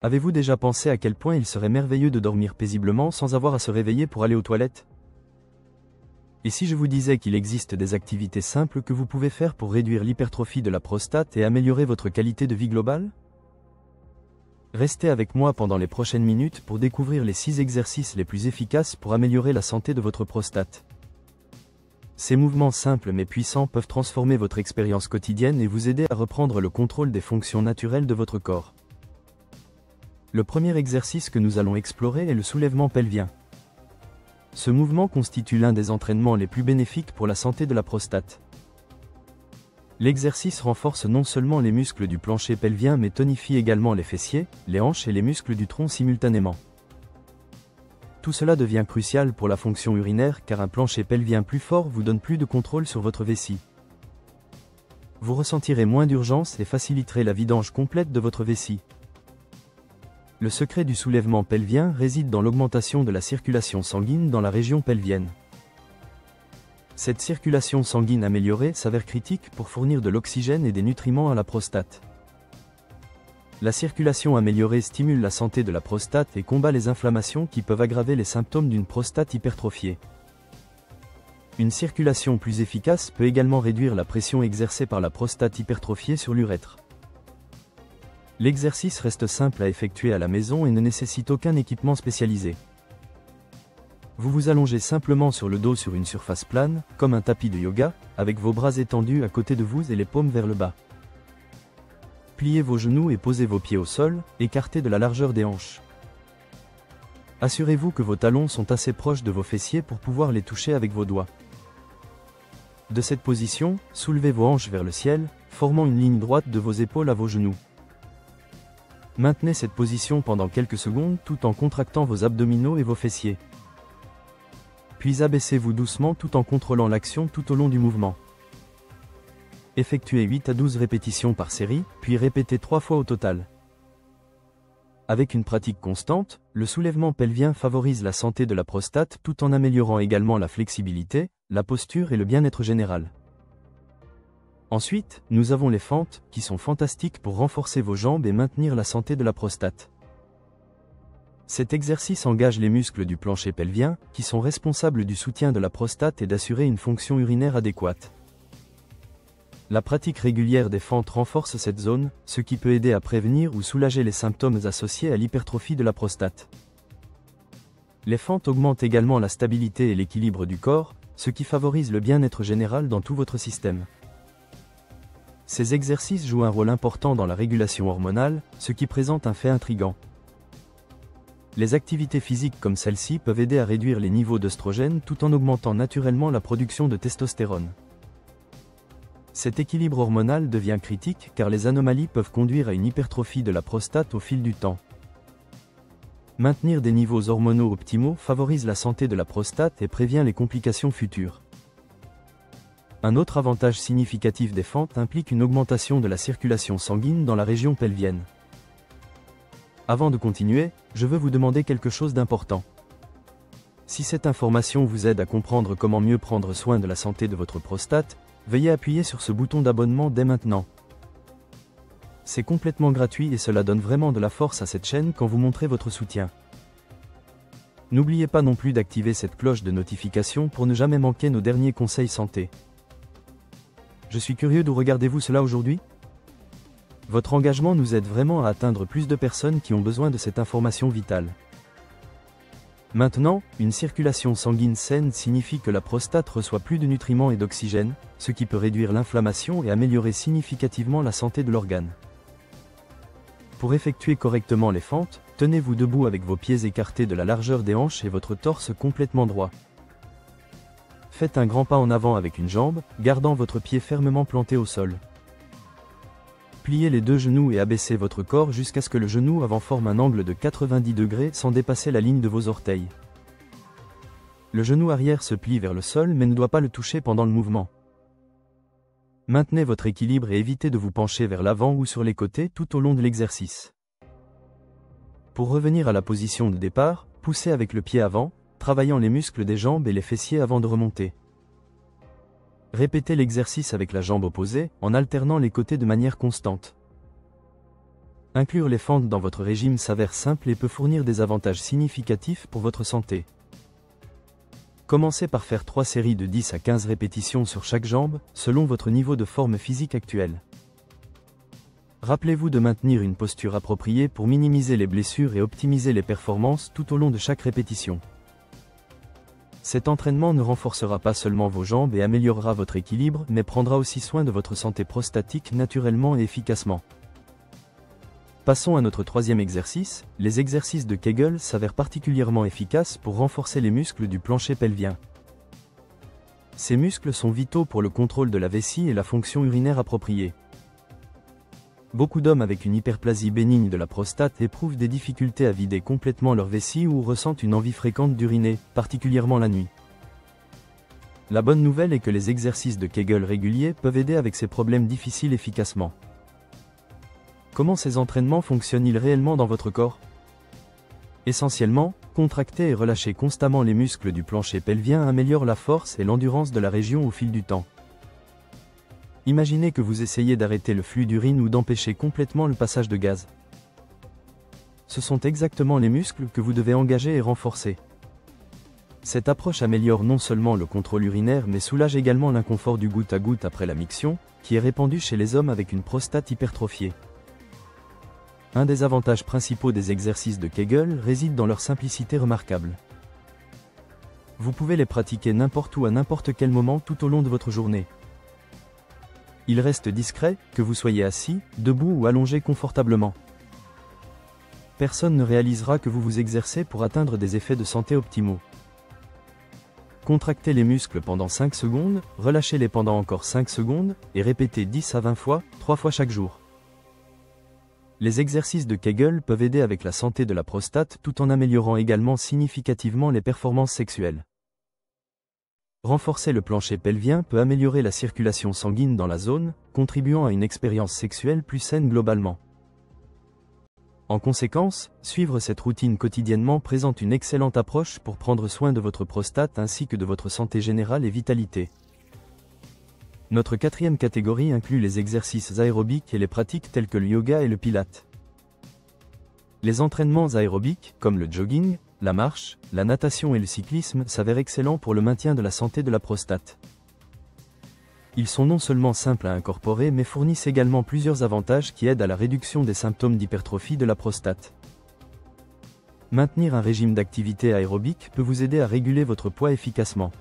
Avez-vous déjà pensé à quel point il serait merveilleux de dormir paisiblement sans avoir à se réveiller pour aller aux toilettes? Et si je vous disais qu'il existe des activités simples que vous pouvez faire pour réduire l'hypertrophie de la prostate et améliorer votre qualité de vie globale? Restez avec moi pendant les prochaines minutes pour découvrir les 6 exercices les plus efficaces pour améliorer la santé de votre prostate. Ces mouvements simples mais puissants peuvent transformer votre expérience quotidienne et vous aider à reprendre le contrôle des fonctions naturelles de votre corps. Le premier exercice que nous allons explorer est le soulèvement pelvien. Ce mouvement constitue l'un des entraînements les plus bénéfiques pour la santé de la prostate. L'exercice renforce non seulement les muscles du plancher pelvien mais tonifie également les fessiers, les hanches et les muscles du tronc simultanément. Tout cela devient crucial pour la fonction urinaire car un plancher pelvien plus fort vous donne plus de contrôle sur votre vessie. Vous ressentirez moins d'urgence et faciliterez la vidange complète de votre vessie. Le secret du soulèvement pelvien réside dans l'augmentation de la circulation sanguine dans la région pelvienne. Cette circulation sanguine améliorée s'avère critique pour fournir de l'oxygène et des nutriments à la prostate. La circulation améliorée stimule la santé de la prostate et combat les inflammations qui peuvent aggraver les symptômes d'une prostate hypertrophiée. Une circulation plus efficace peut également réduire la pression exercée par la prostate hypertrophiée sur l'urètre. L'exercice reste simple à effectuer à la maison et ne nécessite aucun équipement spécialisé. Vous vous allongez simplement sur le dos sur une surface plane, comme un tapis de yoga, avec vos bras étendus à côté de vous et les paumes vers le bas. Pliez vos genoux et posez vos pieds au sol, écartés de la largeur des hanches. Assurez-vous que vos talons sont assez proches de vos fessiers pour pouvoir les toucher avec vos doigts. De cette position, soulevez vos hanches vers le ciel, formant une ligne droite de vos épaules à vos genoux. Maintenez cette position pendant quelques secondes tout en contractant vos abdominaux et vos fessiers. Puis abaissez-vous doucement tout en contrôlant l'action tout au long du mouvement. Effectuez 8 à 12 répétitions par série, puis répétez 3 fois au total. Avec une pratique constante, le soulèvement pelvien favorise la santé de la prostate tout en améliorant également la flexibilité, la posture et le bien-être général. Ensuite, nous avons les fentes, qui sont fantastiques pour renforcer vos jambes et maintenir la santé de la prostate. Cet exercice engage les muscles du plancher pelvien, qui sont responsables du soutien de la prostate et d'assurer une fonction urinaire adéquate. La pratique régulière des fentes renforce cette zone, ce qui peut aider à prévenir ou soulager les symptômes associés à l'hypertrophie de la prostate. Les fentes augmentent également la stabilité et l'équilibre du corps, ce qui favorise le bien-être général dans tout votre système. Ces exercices jouent un rôle important dans la régulation hormonale, ce qui présente un fait intrigant. Les activités physiques comme celle-ci peuvent aider à réduire les niveaux d'œstrogène tout en augmentant naturellement la production de testostérone. Cet équilibre hormonal devient critique car les anomalies peuvent conduire à une hypertrophie de la prostate au fil du temps. Maintenir des niveaux hormonaux optimaux favorise la santé de la prostate et prévient les complications futures. Un autre avantage significatif des fentes implique une augmentation de la circulation sanguine dans la région pelvienne. Avant de continuer, je veux vous demander quelque chose d'important. Si cette information vous aide à comprendre comment mieux prendre soin de la santé de votre prostate, veuillez appuyer sur ce bouton d'abonnement dès maintenant. C'est complètement gratuit et cela donne vraiment de la force à cette chaîne quand vous montrez votre soutien. N'oubliez pas non plus d'activer cette cloche de notification pour ne jamais manquer nos derniers conseils santé. Je suis curieux d'où regardez-vous cela aujourd'hui? Votre engagement nous aide vraiment à atteindre plus de personnes qui ont besoin de cette information vitale. Maintenant, une circulation sanguine saine signifie que la prostate reçoit plus de nutriments et d'oxygène, ce qui peut réduire l'inflammation et améliorer significativement la santé de l'organe. Pour effectuer correctement les fentes, tenez-vous debout avec vos pieds écartés de la largeur des hanches et votre torse complètement droit. Faites un grand pas en avant avec une jambe, gardant votre pied fermement planté au sol. Pliez les deux genoux et abaissez votre corps jusqu'à ce que le genou avant forme un angle de 90 degrés sans dépasser la ligne de vos orteils. Le genou arrière se plie vers le sol mais ne doit pas le toucher pendant le mouvement. Maintenez votre équilibre et évitez de vous pencher vers l'avant ou sur les côtés tout au long de l'exercice. Pour revenir à la position de départ, poussez avec le pied avant, travaillant les muscles des jambes et les fessiers avant de remonter. Répétez l'exercice avec la jambe opposée, en alternant les côtés de manière constante. Inclure les fentes dans votre régime s'avère simple et peut fournir des avantages significatifs pour votre santé. Commencez par faire 3 séries de 10 à 15 répétitions sur chaque jambe, selon votre niveau de forme physique actuel. Rappelez-vous de maintenir une posture appropriée pour minimiser les blessures et optimiser les performances tout au long de chaque répétition. Cet entraînement ne renforcera pas seulement vos jambes et améliorera votre équilibre, mais prendra aussi soin de votre santé prostatique naturellement et efficacement. Passons à notre troisième exercice. Les exercices de Kegel s'avèrent particulièrement efficaces pour renforcer les muscles du plancher pelvien. Ces muscles sont vitaux pour le contrôle de la vessie et la fonction urinaire appropriée. Beaucoup d'hommes avec une hyperplasie bénigne de la prostate éprouvent des difficultés à vider complètement leur vessie ou ressentent une envie fréquente d'uriner, particulièrement la nuit. La bonne nouvelle est que les exercices de Kegel réguliers peuvent aider avec ces problèmes difficiles efficacement. Comment ces entraînements fonctionnent-ils réellement dans votre corps? Essentiellement, contracter et relâcher constamment les muscles du plancher pelvien améliore la force et l'endurance de la région au fil du temps. Imaginez que vous essayez d'arrêter le flux d'urine ou d'empêcher complètement le passage de gaz. Ce sont exactement les muscles que vous devez engager et renforcer. Cette approche améliore non seulement le contrôle urinaire mais soulage également l'inconfort du goutte à goutte après la miction, qui est répandu chez les hommes avec une prostate hypertrophiée. Un des avantages principaux des exercices de Kegel réside dans leur simplicité remarquable. Vous pouvez les pratiquer n'importe où à n'importe quel moment tout au long de votre journée. Ils restent discrets, que vous soyez assis, debout ou allongé confortablement. Personne ne réalisera que vous vous exercez pour atteindre des effets de santé optimaux. Contractez les muscles pendant 5 secondes, relâchez-les pendant encore 5 secondes, et répétez 10 à 20 fois, 3 fois chaque jour. Les exercices de Kegel peuvent aider avec la santé de la prostate tout en améliorant également significativement les performances sexuelles. Renforcer le plancher pelvien peut améliorer la circulation sanguine dans la zone, contribuant à une expérience sexuelle plus saine globalement. En conséquence, suivre cette routine quotidiennement présente une excellente approche pour prendre soin de votre prostate ainsi que de votre santé générale et vitalité. Notre quatrième catégorie inclut les exercices aérobiques et les pratiques telles que le yoga et le pilate. Les entraînements aérobiques, comme le jogging, la marche, la natation et le cyclisme s'avèrent excellents pour le maintien de la santé de la prostate. Ils sont non seulement simples à incorporer mais fournissent également plusieurs avantages qui aident à la réduction des symptômes d'hypertrophie de la prostate. Maintenir un régime d'activité aérobique peut vous aider à réguler votre poids efficacement.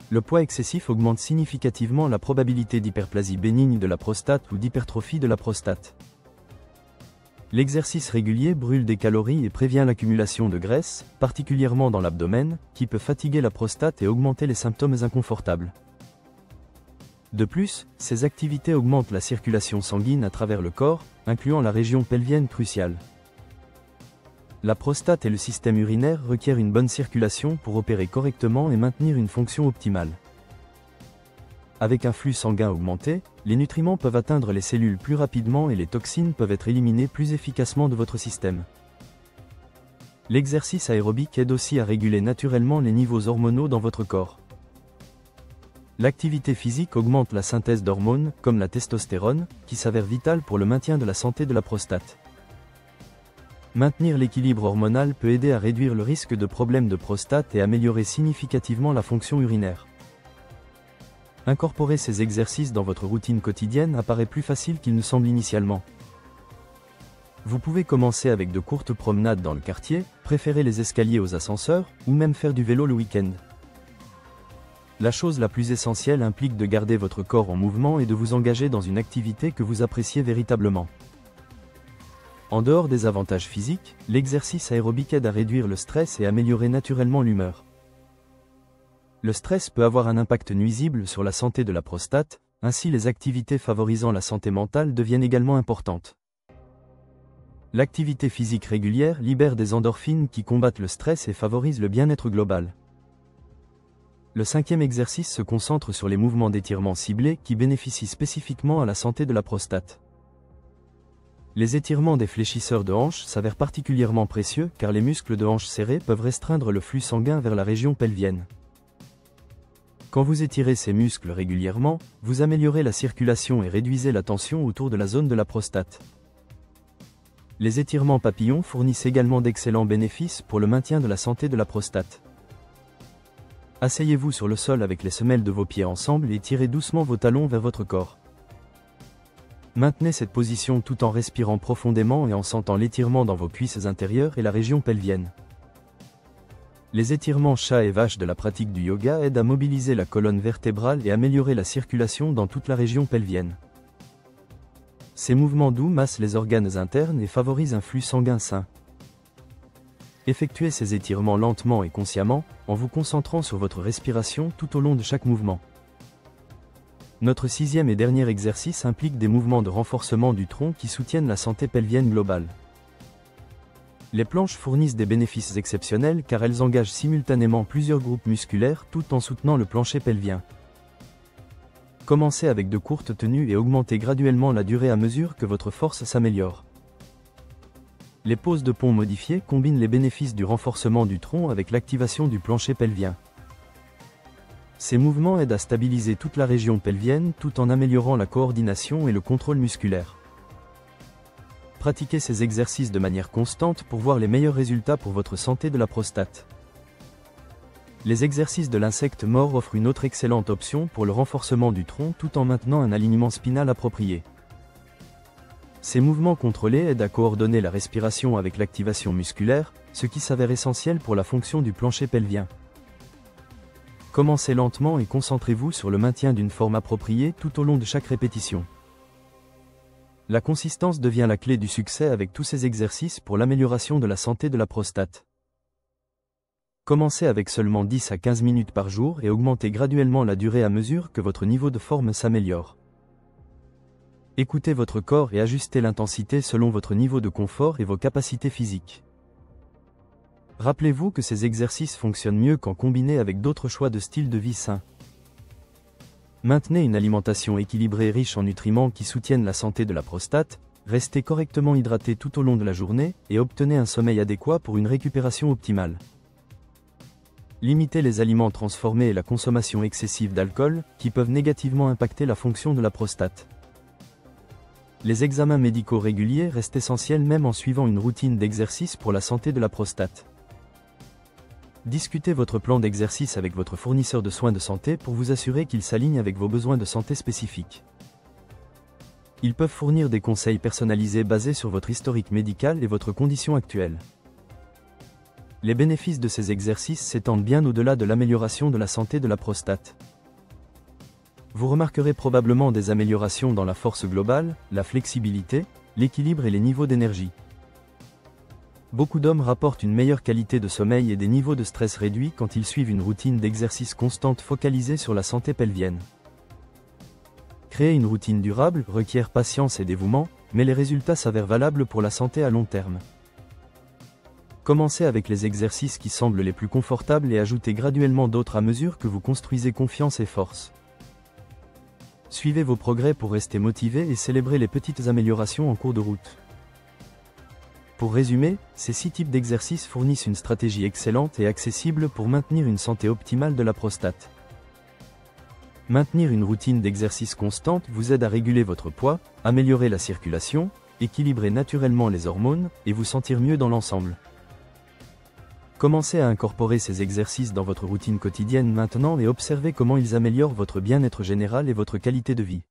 Le poids excessif augmente significativement la probabilité d'hyperplasie bénigne de la prostate ou d'hypertrophie de la prostate. L'exercice régulier brûle des calories et prévient l'accumulation de graisse, particulièrement dans l'abdomen, qui peut fatiguer la prostate et augmenter les symptômes inconfortables. De plus, ces activités augmentent la circulation sanguine à travers le corps, incluant la région pelvienne cruciale. La prostate et le système urinaire requièrent une bonne circulation pour opérer correctement et maintenir une fonction optimale. Avec un flux sanguin augmenté, les nutriments peuvent atteindre les cellules plus rapidement et les toxines peuvent être éliminées plus efficacement de votre système. L'exercice aérobique aide aussi à réguler naturellement les niveaux hormonaux dans votre corps. L'activité physique augmente la synthèse d'hormones, comme la testostérone, qui s'avère vitale pour le maintien de la santé de la prostate. Maintenir l'équilibre hormonal peut aider à réduire le risque de problèmes de prostate et améliorer significativement la fonction urinaire. Incorporer ces exercices dans votre routine quotidienne apparaît plus facile qu'il ne semble initialement. Vous pouvez commencer avec de courtes promenades dans le quartier, préférer les escaliers aux ascenseurs, ou même faire du vélo le week-end. La chose la plus essentielle implique de garder votre corps en mouvement et de vous engager dans une activité que vous appréciez véritablement. En dehors des avantages physiques, l'exercice aérobique aide à réduire le stress et améliorer naturellement l'humeur. Le stress peut avoir un impact nuisible sur la santé de la prostate, ainsi les activités favorisant la santé mentale deviennent également importantes. L'activité physique régulière libère des endorphines qui combattent le stress et favorisent le bien-être global. Le cinquième exercice se concentre sur les mouvements d'étirement ciblés qui bénéficient spécifiquement à la santé de la prostate. Les étirements des fléchisseurs de hanches s'avèrent particulièrement précieux car les muscles de hanches serrés peuvent restreindre le flux sanguin vers la région pelvienne. Quand vous étirez ces muscles régulièrement, vous améliorez la circulation et réduisez la tension autour de la zone de la prostate. Les étirements papillons fournissent également d'excellents bénéfices pour le maintien de la santé de la prostate. Asseyez-vous sur le sol avec les semelles de vos pieds ensemble et tirez doucement vos talons vers votre corps. Maintenez cette position tout en respirant profondément et en sentant l'étirement dans vos cuisses intérieures et la région pelvienne. Les étirements chat et vache de la pratique du yoga aident à mobiliser la colonne vertébrale et améliorer la circulation dans toute la région pelvienne. Ces mouvements doux massent les organes internes et favorisent un flux sanguin sain. Effectuez ces étirements lentement et consciemment, en vous concentrant sur votre respiration tout au long de chaque mouvement. Notre 6e et dernier exercice implique des mouvements de renforcement du tronc qui soutiennent la santé pelvienne globale. Les planches fournissent des bénéfices exceptionnels car elles engagent simultanément plusieurs groupes musculaires tout en soutenant le plancher pelvien. Commencez avec de courtes tenues et augmentez graduellement la durée à mesure que votre force s'améliore. Les poses de pont modifiées combinent les bénéfices du renforcement du tronc avec l'activation du plancher pelvien. Ces mouvements aident à stabiliser toute la région pelvienne tout en améliorant la coordination et le contrôle musculaire. Pratiquez ces exercices de manière constante pour voir les meilleurs résultats pour votre santé de la prostate. Les exercices de l'insecte mort offrent une autre excellente option pour le renforcement du tronc tout en maintenant un alignement spinal approprié. Ces mouvements contrôlés aident à coordonner la respiration avec l'activation musculaire, ce qui s'avère essentiel pour la fonction du plancher pelvien. Commencez lentement et concentrez-vous sur le maintien d'une forme appropriée tout au long de chaque répétition. La consistance devient la clé du succès avec tous ces exercices pour l'amélioration de la santé de la prostate. Commencez avec seulement 10 à 15 minutes par jour et augmentez graduellement la durée à mesure que votre niveau de forme s'améliore. Écoutez votre corps et ajustez l'intensité selon votre niveau de confort et vos capacités physiques. Rappelez-vous que ces exercices fonctionnent mieux quand combinés avec d'autres choix de style de vie sain. Maintenez une alimentation équilibrée riche en nutriments qui soutiennent la santé de la prostate, restez correctement hydraté tout au long de la journée et obtenez un sommeil adéquat pour une récupération optimale. Limitez les aliments transformés et la consommation excessive d'alcool, qui peuvent négativement impacter la fonction de la prostate. Les examens médicaux réguliers restent essentiels même en suivant une routine d'exercice pour la santé de la prostate. Discutez votre plan d'exercice avec votre fournisseur de soins de santé pour vous assurer qu'il s'aligne avec vos besoins de santé spécifiques. Ils peuvent fournir des conseils personnalisés basés sur votre historique médical et votre condition actuelle. Les bénéfices de ces exercices s'étendent bien au-delà de l'amélioration de la santé de la prostate. Vous remarquerez probablement des améliorations dans la force globale, la flexibilité, l'équilibre et les niveaux d'énergie. Beaucoup d'hommes rapportent une meilleure qualité de sommeil et des niveaux de stress réduits quand ils suivent une routine d'exercice constante focalisée sur la santé pelvienne. Créer une routine durable requiert patience et dévouement, mais les résultats s'avèrent valables pour la santé à long terme. Commencez avec les exercices qui semblent les plus confortables et ajoutez graduellement d'autres à mesure que vous construisez confiance et force. Suivez vos progrès pour rester motivé et célébrer les petites améliorations en cours de route. Pour résumer, ces 6 types d'exercices fournissent une stratégie excellente et accessible pour maintenir une santé optimale de la prostate. Maintenir une routine d'exercice constante vous aide à réguler votre poids, améliorer la circulation, équilibrer naturellement les hormones et vous sentir mieux dans l'ensemble. Commencez à incorporer ces exercices dans votre routine quotidienne maintenant et observez comment ils améliorent votre bien-être général et votre qualité de vie.